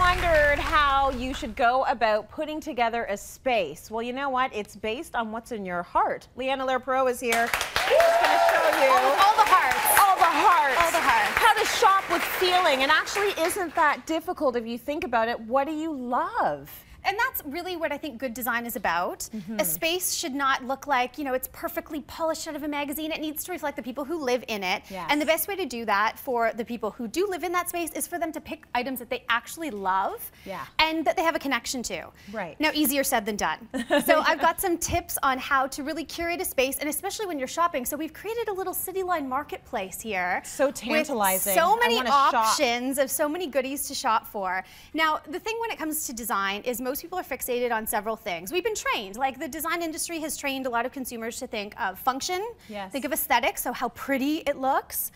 wondered how you should go about putting together a space. Well, you know what? It's based on what's in your heart. Leigh-Ann Allaire Perrault is here. She's going to show you all the hearts. All the hearts. All the hearts. How to shop with feeling. And actually isn't that difficult if you think about it. What do you love? And that's really what I think good design is about. A space should not look like, you know, it's perfectly polished out of a magazine. It needs to reflect the people who live in it. Yes. And the best way to do that for the people who do live in that space is for them to pick items that they actually love and that they have a connection to. Right. Now, easier said than done. So I've got some tips on how to really curate a space, and especially when you're shopping. So we've created a little Cityline marketplace here. So tantalizing. With so many options of so many goodies to shop for. Now, the thing when it comes to design is most people are fixated on several things. We've been trained, like the design industry has trained a lot of consumers to think of function, think of aesthetics, so how pretty it looks,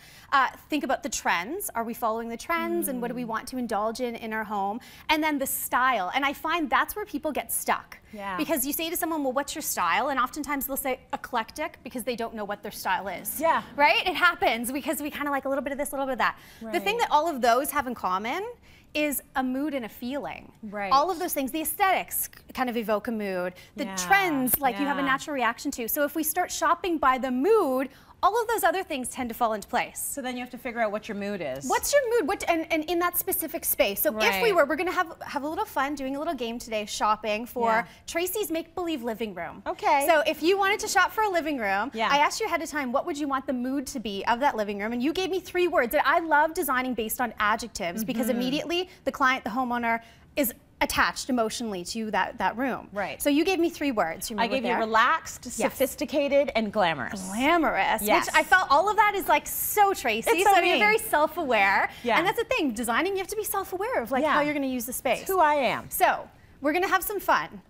think about the trends. Are we following the trends and what do we want to indulge in our home? And then the style. And I find that's where people get stuck. Because you say to someone, well, what's your style? And oftentimes they'll say eclectic because they don't know what their style is. Right? It happens because we kind of like a little bit of this, a little bit of that. The thing that all of those have in common is a mood and a feeling. All of those things, the aesthetics kind of evoke a mood. The trends, like you have a natural reaction to. So if we start shopping by the mood, all of those other things tend to fall into place. So then you have to figure out what your mood is. What's your mood? And in that specific space. So if we're going to have a little fun doing a little game today, shopping for Tracy's make-believe living room. Okay. So if you wanted to shop for a living room, I asked you ahead of time, what would you want the mood to be of that living room? And you gave me 3 words. And I love designing based on adjectives because immediately the client, the homeowner, is attached emotionally to that room. So you gave me 3 words. I gave you relaxed, sophisticated, and glamorous. Glamorous, which I felt all of that is like so Tracy. It's so you're very self-aware. And that's the thing, designing, you have to be self-aware of like how you're going to use the space. It's who I am. So we're going to have some fun.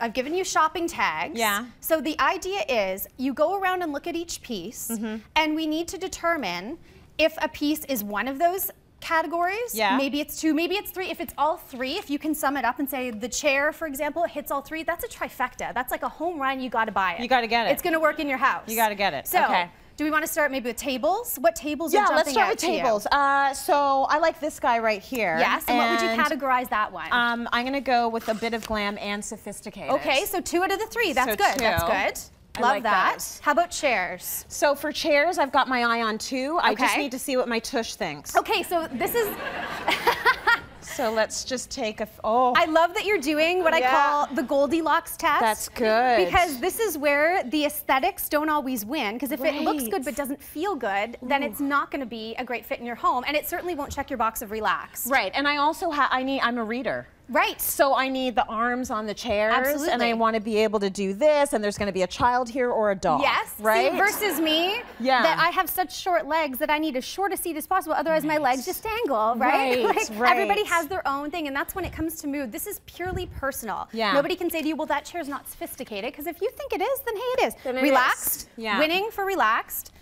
I've given you shopping tags. So the idea is you go around and look at each piece, and we need to determine if a piece is one of those categories. Maybe it's 2, maybe it's 3. If it's all 3, if you can sum it up and say the chair, for example, hits all 3, that's a trifecta. That's like a home run. You got to buy it. You got to get it. It's going to work in your house. You got to get it. So, do we want to start maybe with tables? What tables are jumping out to you? Yeah, let's start with tables. So I like this guy right here. Yes, and what would you categorize that one? I'm going to go with a bit of glam and sophisticated. Okay, so 2 out of the 3. That's good. That's good. Love that. How about chairs? So for chairs, I've got my eye on 2. I just need to see what my tush thinks. Okay, so this is... So let's just take a... I love that you're doing what I call the Goldilocks test. That's good. Because this is where the aesthetics don't always win. Because if it looks good but doesn't feel good, then it's not going to be a great fit in your home. And it certainly won't check your box of relaxed. Right, and I also I'm a reader. Right. So I need the arms on the chairs, and I want to be able to do this, and there's going to be a child here or a dog. Yes, right? See, versus me, that I have such short legs that I need as short a seat as possible, otherwise my legs just dangle, right? Everybody has their own thing, and that's when it comes to mood. This is purely personal. Nobody can say to you, well, that chair's not sophisticated, because if you think it is, then hey, it is. Then it relaxed, is. Winning for relaxed.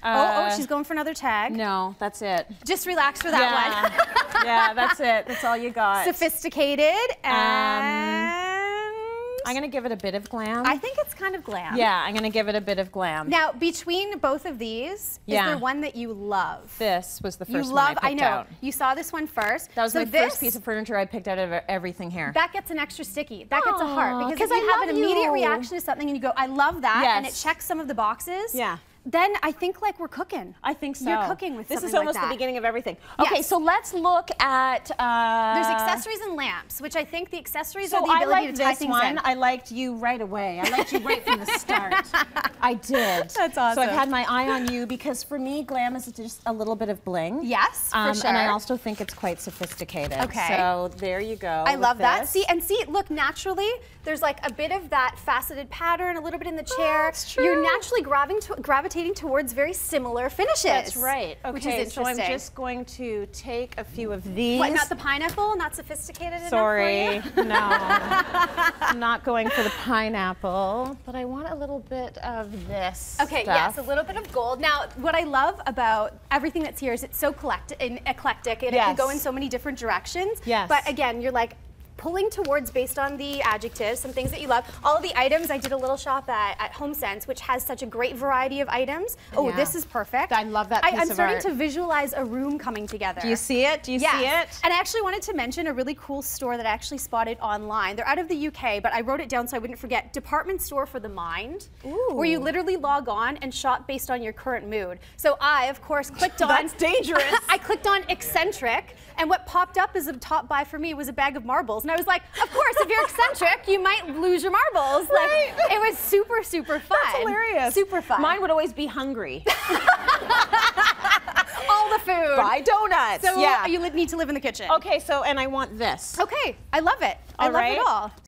She's going for another tag. No, that's it. Just relax for that one. Yeah, that's it. That's all you got. Sophisticated and... I'm going to give it a bit of glam. I think it's kind of glam. Yeah, I'm going to give it a bit of glam. Now, between both of these, is there one that you love? This was the first one I picked out. You saw this one first. That was my first piece of furniture I picked out of everything here. That gets an extra sticky. That gets a heart. Because if you have an immediate reaction to something and you go, I love that, and it checks some of the boxes, then I think like we're cooking. I think so. You're cooking with something like that. This is almost the beginning of everything. Okay, so let's look at... There's accessories and lamps, which I think the accessories are the ability to tie things in. I liked you right away. I liked you right from the start. I did. That's awesome. So I've had my eye on you because for me, glam is just a little bit of bling. Yes, for sure. And I also think it's quite sophisticated. Okay. So there you go. I love that. See, look, naturally, there's like a bit of that faceted pattern, a little bit in the chair. That's true. You're naturally gravitating towards very similar finishes. That's right. Okay, which is interesting. So I'm just going to take a few of these. What, not the pineapple? Not sophisticated enough Sorry, for you? No. I'm not going for the pineapple, but I want a little bit of this stuff. Yes, a little bit of gold. Now, what I love about everything that's here is it's so eclectic and it can go in so many different directions. Yes. But again, you're like, pulling towards based on the adjectives, some things that you love. All of the items, I did a little shop at HomeSense, which has such a great variety of items. Oh, this is perfect. I love that piece of art. I'm starting to visualize a room coming together. Do you see it? Do you see it? And I actually wanted to mention a really cool store that I actually spotted online. They're out of the UK, but I wrote it down so I wouldn't forget. Department store for the mind, where you literally log on and shop based on your current mood. So I, of course, clicked on... That's dangerous. I clicked on eccentric, and what popped up as a top buy for me was a bag of marbles. And I was like, of course, if you're eccentric, you might lose your marbles. Right. Like, it was super, super fun. That's hilarious. Super fun. Mine would always be hungry. All the food. Buy donuts. So you need to live in the kitchen. Okay, so, and I want this. Okay, I love it. I love it all.